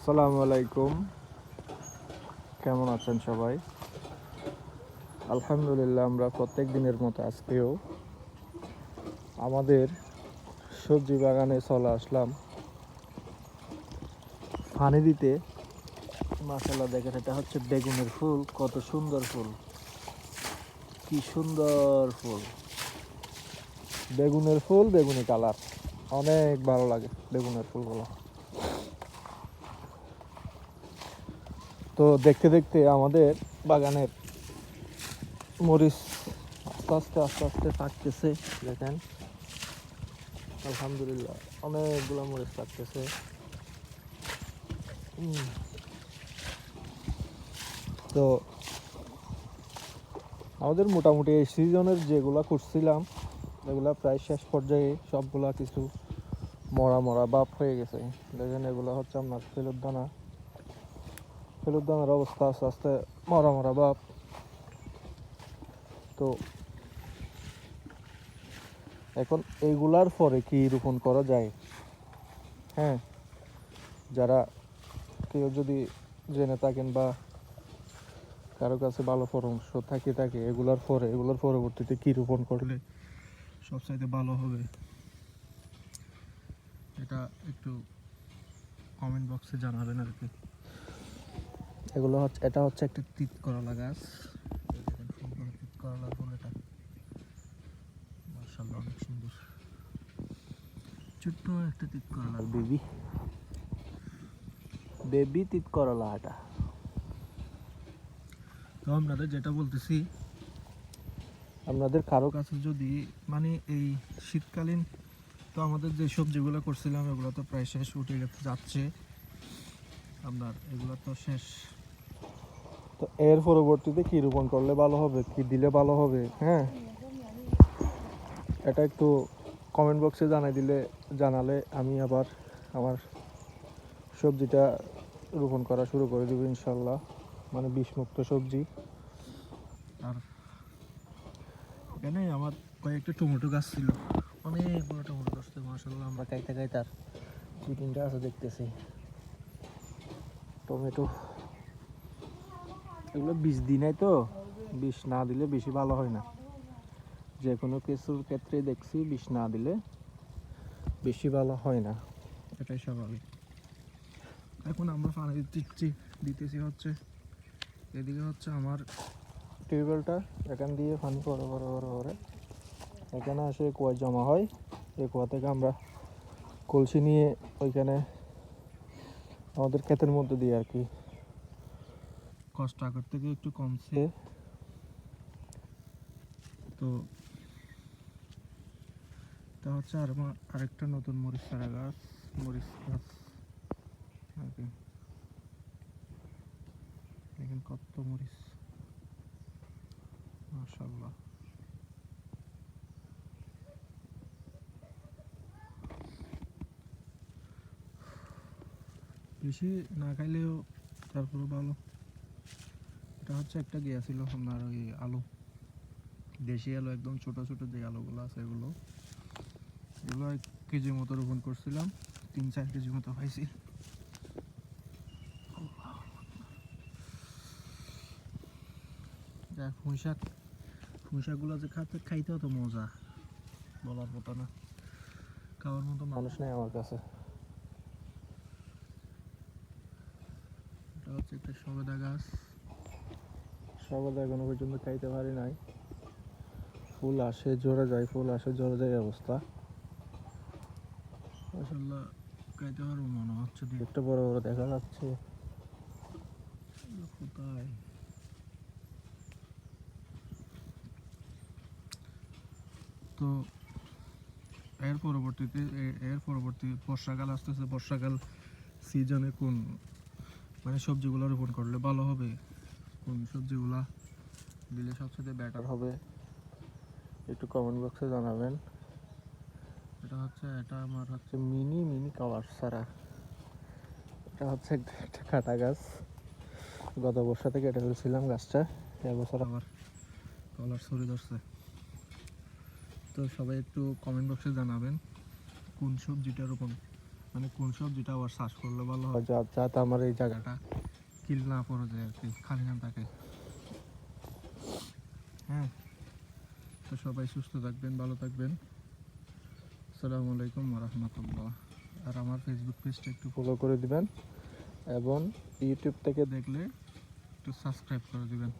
আসসালামু আলাইকুম, কেমন আছেন সবাই? আলহামদুলিল্লাহ, আমরা প্রত্যেক দিনের মতো আজকেও আমাদের সবজি বাগানে চলে আসলাম পানি দিতে। মাশাআল্লাহ, দেখেন এটা হচ্ছে বেগুনের ফুল। কত সুন্দর ফুল, কি সুন্দর ফুল! বেগুনের ফুল, বেগুনি কালার, অনেক ভালো লাগে বেগুনের ফুলগুলো। তো দেখতে দেখতে আমাদের বাগানের মরিচ আস্তে আস্তে আস্তে আস্তে পাকতেছে। দেখেন, আলহামদুলিল্লাহ, অনেকগুলো মরিচ পাকতেছে। তো আমাদের মোটামুটি এই সিজনের যেগুলা করছিলাম এগুলা প্রায় শেষ পর্যায়ে, সবগুলা কিছু মরা মরা ভাব হয়ে গেছে। দেখেন, এগুলো হচ্ছে আপনার ফেলুর দানার অবস্থা আস্তে আস্তে মরা মরা ভাব। তো এখন এইগুলার পরে কি রোপণ করা যায়? হ্যাঁ, যারা কেউ যদি জেনে থাকেন বা কারো কাছে ভালো পরামর্শ থাকে এগুলোর পরবর্তীতে কি রোপণ করলে সবচাইতে ভালো হবে, এটা একটু কমেন্ট বক্সে জানাবেন আর কি। এটা হচ্ছে একটা তিত করলা গাছ। দেখেন ফুলগুলো, তিত করলার ফুল। এটা মাশাআল্লাহ অনেক সুন্দর, ছোট্ট একটা তিত করলার বেবি তিত করলা। এটা তো আপনাদের যেটা বলতেছি, আপনাদের কারো কাছে যদি মানে এই শীতকালীন, তো আমাদের যে সবজিগুলো করছিলাম এগুলো তো প্রায় শেষ, উঠে যাচ্ছে আপনার, এগুলো তো শেষ। তো এর পরবর্তীতে কি রোপণ করলে ভালো হবে, কি দিলে ভালো হবে, হ্যাঁ, এটা একটু কমেন্ট বক্সে জানালে আমি আবার আমার সবজিটা রোপণ করা শুরু করে দেবো ইনশাল্লাহ, মানে বিষমুক্ত সবজি। আর এখানে আমার কয়েকটা টমেটো গাছ ছিল, অনেকগুলো টমেটো গাছ, মাশাআল্লাহ আমরা খাইতে আর দুই তিনটা আছে দেখতেছি টমেটো। এগুলো বীজ দিই নাই, তো বিষ না দিলে বেশি ভালো হয় না। যে কোনো কিছুর ক্ষেত্রে দেখছি বিষ না দিলে বেশি ভালো হয় না, এটাই স্বাভাবিক। এখন আমরা পানি দিতেছি হচ্ছে এদিকে হচ্ছে আমার টিউবওয়েলটা, এখান দিয়ে পানি পরে এখানে আসে কুয়া জমা হয়। এই কুয়া থেকে আমরা কলসি নিয়ে ওইখানে আমাদের ক্ষেতের মধ্যে দিয়ে আর কি, কষ্ট আগের থেকে একটু কমছে। তো তা হচ্ছে আরেকটা নতুন মরিচ গাছ আর কি। দেখেন কত মরিচ, মাশাআল্লাহ। বেশি না খাইলেও তারপরে ভালো। এটা হচ্ছে একটা গিয়েছিল আপনার ওই আলু, দেশি আলু, একদম ছোট ছোট যে আলুগুলো আছে এগুলো 1 কেজি মতো রোপণ করছিলাম, 3-4 কেজি মতো পাইছি। যাক, পুঁইশাকগুলো যে খাইতে হতো মজা, বলার মতো না। খাওয়ার মতো মানুষ নেই আমার কাছে। এটা হচ্ছে একটা সবেদা গাছ, সবেদা এখনো পর্যন্ত খাইতে পারি নাই। ফুল আসে ঝরে যায় অবস্থা। মাশাআল্লাহ, খাইতে পারবো মনে হচ্ছে, একটা বড় বড় দেখা যাচ্ছে। কোথায়? তো এর পরবর্তী বর্ষাকাল আসতেছে। বর্ষাকাল সিজনে কোন মানে সবজিগুলো রোপণ করলে ভালো হবে, কোন সবজিগুলা দিলে সবচেয়ে বেটার হবে, একটু কমেন্ট বক্সে জানাবেন। এটা আমার হচ্ছে মিনি কাওয়ার সারা। এটা হচ্ছে একটা কাটা গাছ, গত বর্ষা থেকে এটা ফেলছিলাম গাছটা, এবছর আবার কলার ছড়ি ধরছে। তো সবাই একটু কমেন্ট বক্সে জানাবেন কোন সবজিটা রোপণ মানে কোন সবজিটা আবার চাষ করলে ভালো হয়, যাতে আমার এই জায়গাটা কিল না পড়ে যায় আর কি, খালি না থাকে। হ্যাঁ, তো সবাই সুস্থ থাকবেন, ভালো থাকবেন। আসসালামু আলাইকুম ওয়া রাহমাতুল্লাহ। আর আমার ফেসবুক পেজটা একটু ফলো করে দিবেন এবং ইউটিউব থেকে দেখলে একটু সাবস্ক্রাইব করে দিবেন।